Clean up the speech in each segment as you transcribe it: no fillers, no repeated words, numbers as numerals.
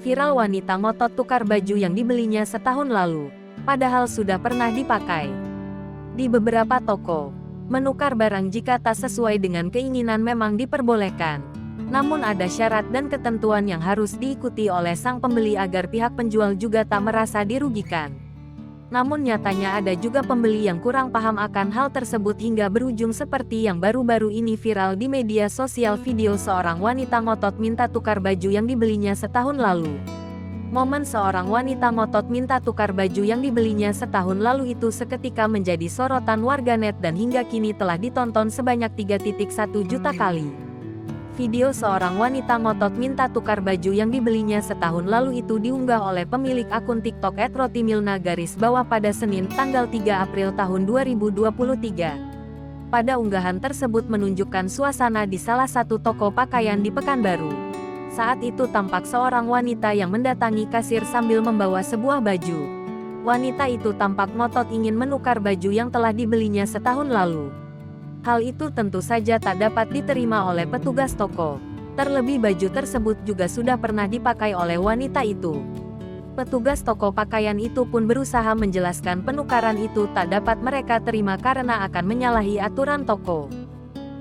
Viral wanita ngotot tukar baju yang dibelinya setahun lalu, padahal sudah pernah dipakai. Di beberapa toko, menukar barang jika tak sesuai dengan keinginan memang diperbolehkan. Namun ada syarat dan ketentuan yang harus diikuti oleh sang pembeli agar pihak penjual juga tak merasa dirugikan. Namun nyatanya ada juga pembeli yang kurang paham akan hal tersebut hingga berujung seperti yang baru-baru ini viral di media sosial, video seorang wanita ngotot minta tukar baju yang dibelinya setahun lalu. Momen seorang wanita ngotot minta tukar baju yang dibelinya setahun lalu itu seketika menjadi sorotan warganet dan hingga kini telah ditonton sebanyak 3,1 juta kali. Video seorang wanita ngotot minta tukar baju yang dibelinya setahun lalu itu diunggah oleh pemilik akun TikTok @rotimilna_ pada Senin tanggal 3 April tahun 2023. Pada unggahan tersebut menunjukkan suasana di salah satu toko pakaian di Pekanbaru. Saat itu tampak seorang wanita yang mendatangi kasir sambil membawa sebuah baju. Wanita itu tampak ngotot ingin menukar baju yang telah dibelinya setahun lalu. Hal itu tentu saja tak dapat diterima oleh petugas toko. Terlebih baju tersebut juga sudah pernah dipakai oleh wanita itu. Petugas toko pakaian itu pun berusaha menjelaskan penukaran itu tak dapat mereka terima karena akan menyalahi aturan toko.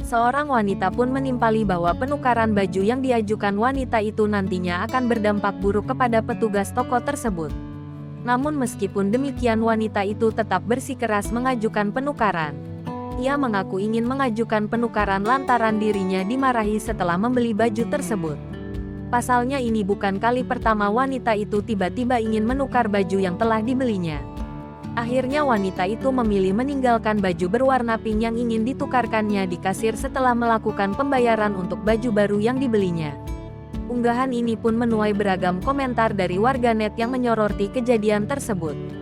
Seorang wanita pun menimpali bahwa penukaran baju yang diajukan wanita itu nantinya akan berdampak buruk kepada petugas toko tersebut. Namun meskipun demikian wanita itu tetap bersikeras mengajukan penukaran. Ia mengaku ingin mengajukan penukaran lantaran dirinya dimarahi setelah membeli baju tersebut. Pasalnya ini bukan kali pertama wanita itu tiba-tiba ingin menukar baju yang telah dibelinya. Akhirnya wanita itu memilih meninggalkan baju berwarna pink yang ingin ditukarkannya di kasir setelah melakukan pembayaran untuk baju baru yang dibelinya. Unggahan ini pun menuai beragam komentar dari warganet yang menyoroti kejadian tersebut.